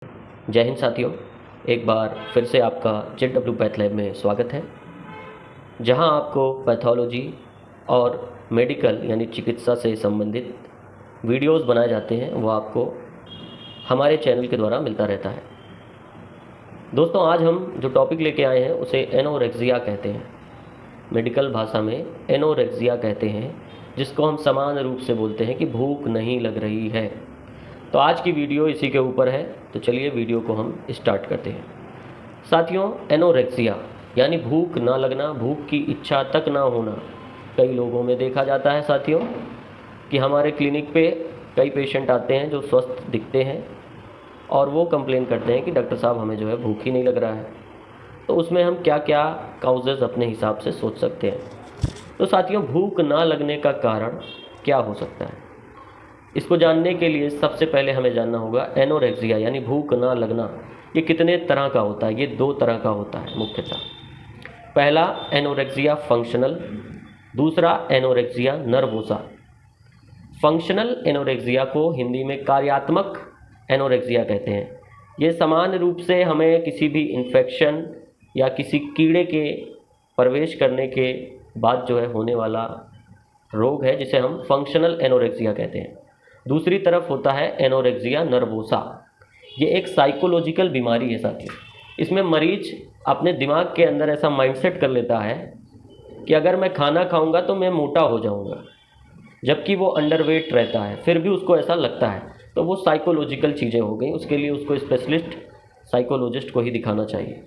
जय हिंद साथियों, एक बार फिर से आपका JW पैथ लैब में स्वागत है, जहां आपको पैथोलॉजी और मेडिकल यानी चिकित्सा से संबंधित वीडियोस बनाए जाते हैं। वो आपको हमारे चैनल के द्वारा मिलता रहता है। दोस्तों, आज हम जो टॉपिक लेके आए हैं उसे एनोरेक्सिया कहते हैं। मेडिकल भाषा में एनोरेक्सिया कहते हैं, जिसको हम समान रूप से बोलते हैं कि भूख नहीं लग रही है। तो आज की वीडियो इसी के ऊपर है, तो चलिए वीडियो को हम स्टार्ट करते हैं। साथियों, एनोरेक्सिया यानी भूख ना लगना, भूख की इच्छा तक ना होना कई लोगों में देखा जाता है। साथियों, कि हमारे क्लिनिक पे कई पेशेंट आते हैं जो स्वस्थ दिखते हैं और वो कंप्लेन करते हैं कि डॉक्टर साहब हमें जो है भूख ही नहीं लग रहा है। तो उसमें हम क्या क्या काउजेज़ अपने हिसाब से सोच सकते हैं। तो साथियों, भूख ना लगने का कारण क्या हो सकता है, इसको जानने के लिए सबसे पहले हमें जानना होगा एनोरेक्सिया यानी भूख ना लगना ये कितने तरह का होता है। ये दो तरह का होता है मुख्यतः। पहला एनोरेक्सिया फंक्शनल, दूसरा एनोरेक्सिया नर्वोसा। फंक्शनल एनोरेक्सिया को हिंदी में कार्यात्मक एनोरेक्सिया कहते हैं। ये सामान्य रूप से हमें किसी भी इन्फेक्शन या किसी कीड़े के प्रवेश करने के बाद जो है होने वाला रोग है, जिसे हम फंक्शनल एनोरेक्सिया कहते हैं। दूसरी तरफ होता है एनोरेक्सिया नर्वोसा। ये एक साइकोलॉजिकल बीमारी है साथियों। इसमें मरीज अपने दिमाग के अंदर ऐसा माइंडसेट कर लेता है कि अगर मैं खाना खाऊंगा तो मैं मोटा हो जाऊंगा, जबकि वो अंडरवेट रहता है, फिर भी उसको ऐसा लगता है। तो वो साइकोलॉजिकल चीज़ें हो गई। उसके लिए उसको स्पेशलिस्ट साइकोलॉजिस्ट को ही दिखाना चाहिए।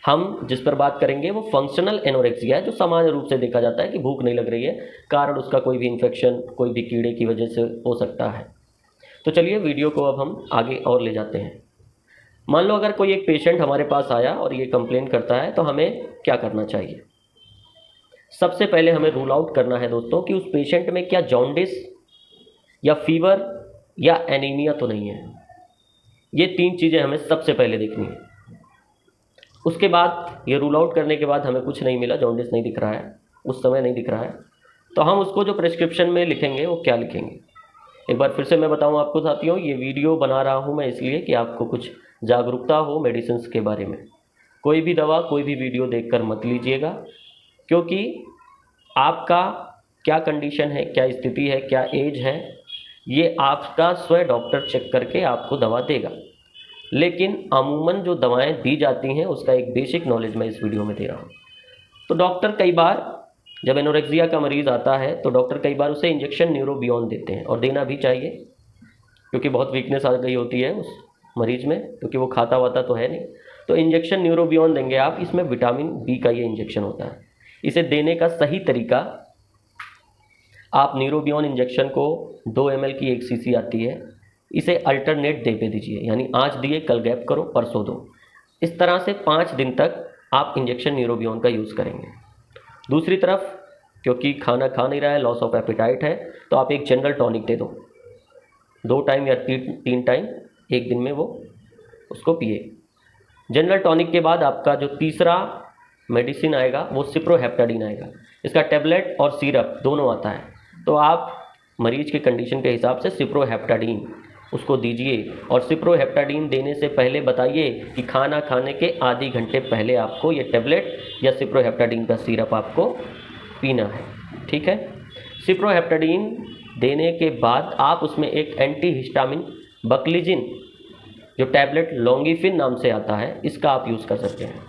हम जिस पर बात करेंगे वो फंक्शनल एनोरेक्सिया है, जो सामान्य रूप से देखा जाता है कि भूख नहीं लग रही है, कारण उसका कोई भी इन्फेक्शन, कोई भी कीड़े की वजह से हो सकता है। तो चलिए वीडियो को अब हम आगे और ले जाते हैं। मान लो अगर कोई एक पेशेंट हमारे पास आया और ये कंप्लेन करता है, तो हमें क्या करना चाहिए। सबसे पहले हमें रूल आउट करना है दोस्तों कि उस पेशेंट में क्या जॉन्डिस या फीवर या एनीमिया तो नहीं है। ये तीन चीज़ें हमें सबसे पहले देखनी है। उसके बाद ये रूल आउट करने के बाद हमें कुछ नहीं मिला, जॉन्डिस नहीं दिख रहा है, उस समय नहीं दिख रहा है, तो हम उसको जो प्रिस्क्रिप्शन में लिखेंगे वो क्या लिखेंगे। एक बार फिर से मैं बताऊं आपको साथियों, ये वीडियो बना रहा हूं मैं इसलिए कि आपको कुछ जागरूकता हो मेडिसिन के बारे में। कोई भी दवा, कोई भी वीडियो देखकर मत लीजिएगा, क्योंकि आपका क्या कंडीशन है, क्या स्थिति है, क्या एज है, ये आपका स्वयं डॉक्टर चेक करके आपको दवा देगा। लेकिन अमूमन जो दवाएं दी जाती हैं उसका एक बेसिक नॉलेज मैं इस वीडियो में दे रहा हूँ। तो डॉक्टर कई बार, जब एनोरेक्सिया का मरीज़ आता है तो डॉक्टर कई बार उसे इंजेक्शन न्यूरोबियॉन देते हैं, और देना भी चाहिए, क्योंकि बहुत वीकनेस आ गई होती है उस मरीज़ में, क्योंकि वो खाता वाता तो है नहीं। तो इंजेक्शन न्यूरोबियॉन देंगे आप। इसमें विटामिन बी का ये इंजेक्शन होता है। इसे देने का सही तरीका, आप न्यूरोबियॉन इंजेक्शन को 2 ml की 1 cc आती है, इसे अल्टरनेट डे पे दीजिए, यानी आज दिए कल गैप करो, परसों दो। इस तरह से 5 दिन तक आप इंजेक्शन न्यूरोबियॉन का यूज़ करेंगे। दूसरी तरफ, क्योंकि खाना खा नहीं रहा है, लॉस ऑफ एपिटाइट है, तो आप एक जनरल टॉनिक दे दो। 2 टाइम या 3 टाइम एक दिन में वो उसको पिए। जनरल टॉनिक के बाद आपका जो तीसरा मेडिसिन आएगा वो सिप्रोहेप्टाडीन आएगा। इसका टैबलेट और सिरप दोनों आता है। तो आप मरीज के कंडीशन के हिसाब से सिप्रोहेप्टाडीन उसको दीजिए, और सिप्रोहेप्टाडीन देने से पहले बताइए कि खाना खाने के आधे घंटे पहले आपको ये टैबलेट या सिप्रोहेप्टाडीन का सिरप आपको पीना है। ठीक है। सिप्रोहेप्टाडीन देने के बाद आप उसमें एक एंटीहिस्टामिन बकलीजिन, जो टैबलेट लॉन्गिफिन नाम से आता है, इसका आप यूज़ कर सकते हैं।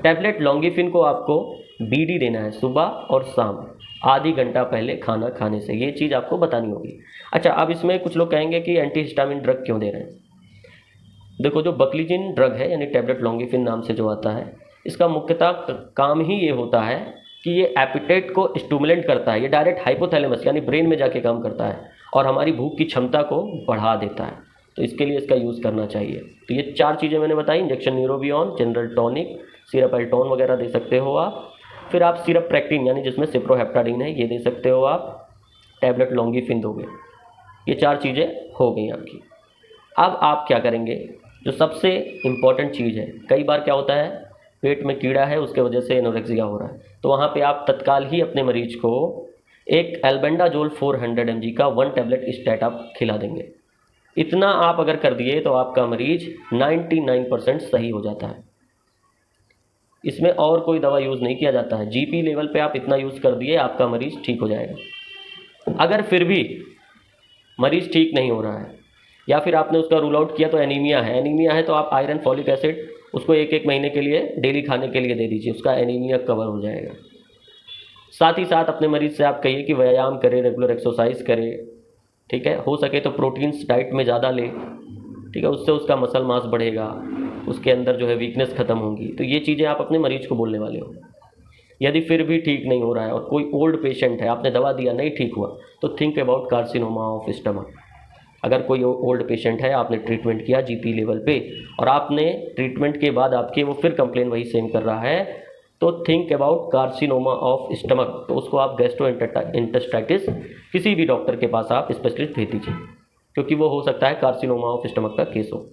टैबलेट लॉन्गिफिन को आपको बीडी देना है सुबह और शाम, आधी घंटा पहले खाना खाने से। ये चीज़ आपको बतानी होगी। अच्छा, अब इसमें कुछ लोग कहेंगे कि एंटीहिस्टामिन ड्रग क्यों दे रहे हैं। देखो, जो बकलीजिन ड्रग है यानी टैबलेट लॉन्गिफिन नाम से जो आता है, इसका मुख्यतः काम ही ये होता है कि ये एपिटाइट को स्टिमुलेट करता है। ये डायरेक्ट हाइपोथैलेमस यानी ब्रेन में जाके काम करता है और हमारी भूख की क्षमता को बढ़ा देता है। तो इसके लिए इसका यूज़ करना चाहिए। तो ये 4 चीज़ें मैंने बताई, इंजेक्शन न्यूरोबियॉन, जनरल टॉनिक, सिरप एल्टोन वगैरह दे सकते हो आप। फिर आप सिरप प्रेक्टिन यानी जिसमें सिप्रोहेप्टाडीन है ये दे सकते हो आप। टैबलेट लॉन्गिफिन दोगे। ये 4 चीज़ें हो गई आपकी। अब आप क्या करेंगे, जो सबसे इम्पॉर्टेंट चीज़ है, कई बार क्या होता है पेट में कीड़ा है, उसके वजह से एनोरेक्सिया हो रहा है, तो वहाँ पे आप तत्काल ही अपने मरीज को एक एल्बेंडाजोल 400 mg का 1 टैबलेट स्टैट आप खिला देंगे। इतना आप अगर कर दिए तो आपका मरीज 99% सही हो जाता है। इसमें और कोई दवा यूज़ नहीं किया जाता है। जीपी लेवल पे आप इतना यूज़ कर दिए, आपका मरीज ठीक हो जाएगा। अगर फिर भी मरीज ठीक नहीं हो रहा है या फिर आपने उसका रूल आउट किया तो एनीमिया है तो आप आयरन फॉलिक एसिड उसको 1-1 महीने के लिए डेली खाने के लिए दे दीजिए, उसका एनीमिया कवर हो जाएगा। साथ ही साथ अपने मरीज से आप कहिए कि व्यायाम करे, रेगुलर एक्सरसाइज करे, ठीक है। हो सके तो प्रोटीन्स डाइट में ज़्यादा ले, ठीक है, उससे उसका मसल मास बढ़ेगा, उसके अंदर जो है वीकनेस ख़त्म होगी। तो ये चीज़ें आप अपने मरीज को बोलने वाले हो। यदि फिर भी ठीक नहीं हो रहा है और कोई ओल्ड पेशेंट है, आपने दवा दिया नहीं ठीक हुआ, तो think about carcinoma of stomach. अगर कोई ओल्ड पेशेंट है, आपने ट्रीटमेंट किया जीपी लेवल पे और आपने ट्रीटमेंट के बाद आपके वो फिर कंप्लेन वही सेम कर रहा है, तो think about carcinoma of stomach. तो उसको आप गैस्ट्रोइंटेस्टाइटिस किसी भी डॉक्टर के पास आप स्पेशलिस्ट भेज दीजिए, क्योंकि वो हो सकता है कार्सिनोमा ऑफ स्टमक का केस हो।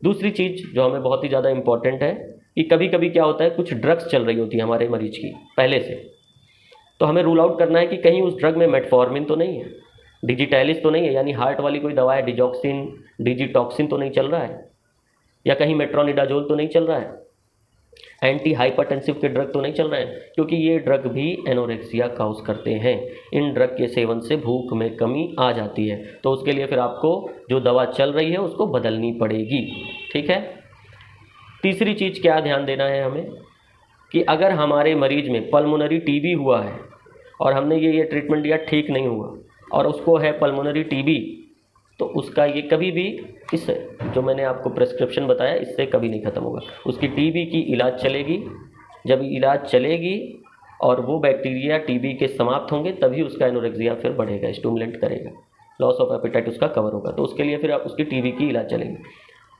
दूसरी चीज़ जो हमें बहुत ही ज़्यादा इंपॉर्टेंट है कि कभी कभी क्या होता है, कुछ ड्रग्स चल रही होती है हमारे मरीज की पहले से, तो हमें रूल आउट करना है कि कहीं उस ड्रग में मेटफॉर्मिन तो नहीं है, डिजिटैलिस तो नहीं है, यानी हार्ट वाली कोई दवा है, डिजॉक्सिन, डिजिटॉक्सिन तो नहीं चल रहा है, या कहीं मेट्रोनिडाजोल तो नहीं चल रहा है, एंटी हाइपरटेंसिव के ड्रग तो नहीं चल रहे हैं, क्योंकि ये ड्रग भी एनोरेक्सिया काउज करते हैं। इन ड्रग के सेवन से भूख में कमी आ जाती है, तो उसके लिए फिर आपको जो दवा चल रही है उसको बदलनी पड़ेगी, ठीक है। तीसरी चीज़ क्या ध्यान देना है हमें कि अगर हमारे मरीज में पल्मोनरी टीबी हुआ है और हमने ये ट्रीटमेंट दिया ठीक नहीं हुआ और उसको है पल्मोनरी टीबी, तो उसका ये कभी भी इस जो मैंने आपको प्रेस्क्रिप्शन बताया इससे कभी नहीं ख़त्म होगा। उसकी टीबी की इलाज चलेगी, जब इलाज चलेगी और वो बैक्टीरिया टीबी के समाप्त होंगे तभी उसका एनोरेक्सिया फिर बढ़ेगा, स्टिमुलेंट करेगा, लॉस ऑफ एपेटाइट उसका कवर होगा, तो उसके लिए फिर आप उसकी टीबी की इलाज चलेगी।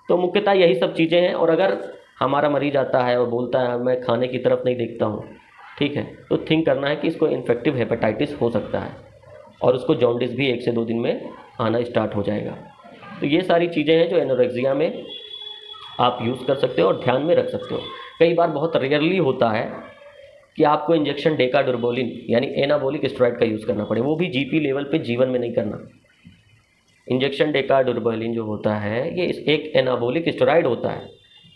तो मुख्यतः यही सब चीज़ें हैं। और अगर हमारा मरीज आता है और बोलता है मैं खाने की तरफ नहीं देखता हूँ, ठीक है, तो थिंक करना है कि इसको इन्फेक्टिव हेपेटाइटिस हो सकता है और उसको जॉन्डिस भी 1 से 2 दिन में आना स्टार्ट हो जाएगा। तो ये सारी चीज़ें हैं जो एनोरेक्सिया में आप यूज़ कर सकते हो और ध्यान में रख सकते हो। कई बार बहुत रेयरली होता है कि आपको इंजेक्शन डेकाडुर्बोलिन यानी एनाबोलिक स्टेरॉइड का यूज़ करना पड़े, वो भी जीपी लेवल पे जीवन में नहीं करना। इंजेक्शन डेकाडुर्बोलिन जो होता है ये एक एनाबोलिक स्टेरॉइड होता है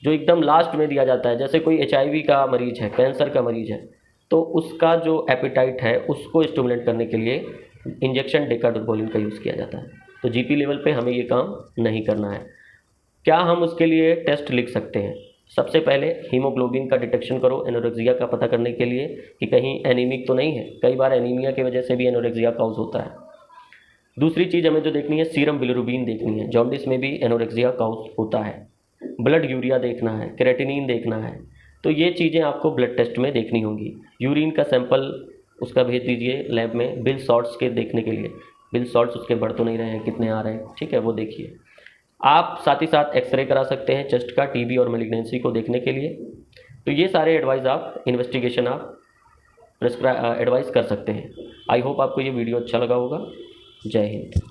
जो एकदम लास्ट में दिया जाता है। जैसे कोई HIV का मरीज है, कैंसर का मरीज है, तो उसका जो एपेटाइट है उसको स्टिमुलेट करने के लिए इंजेक्शन डेकाडुर्बोलिन का यूज़ किया जाता है। तो जीपी लेवल पे हमें ये काम नहीं करना है। क्या हम उसके लिए टेस्ट लिख सकते हैं? सबसे पहले हीमोग्लोबिन का डिटेक्शन करो एनोरेक्सिया का पता करने के लिए कि कहीं एनीमिक तो नहीं है। कई बार एनीमिया की वजह से भी एनोरेक्सिया काउज होता है। दूसरी चीज़ हमें जो देखनी है, सीरम बिलिरुबिन देखनी है, जॉन्डिस में भी एनोरेक्सिया काउज होता है। ब्लड यूरिया देखना है, क्रेटिनिन देखना है, तो ये चीज़ें आपको ब्लड टेस्ट में देखनी होंगी। यूरिन का सैंपल उसका भेज दीजिए लैब में बिल सॉल्ट्स के देखने के लिए, बिल सॉल्ट्स उसके बढ़ तो नहीं रहे हैं, कितने आ रहे हैं, ठीक है, वो देखिए। आप साथ ही साथ एक्सरे करा सकते हैं चेस्ट का, टीबी और मैलिग्नेंसी को देखने के लिए। तो ये सारे एडवाइस आप इन्वेस्टिगेशन आप एडवाइस कर सकते हैं। आई होप आपको ये वीडियो अच्छा लगा होगा। जय हिंद।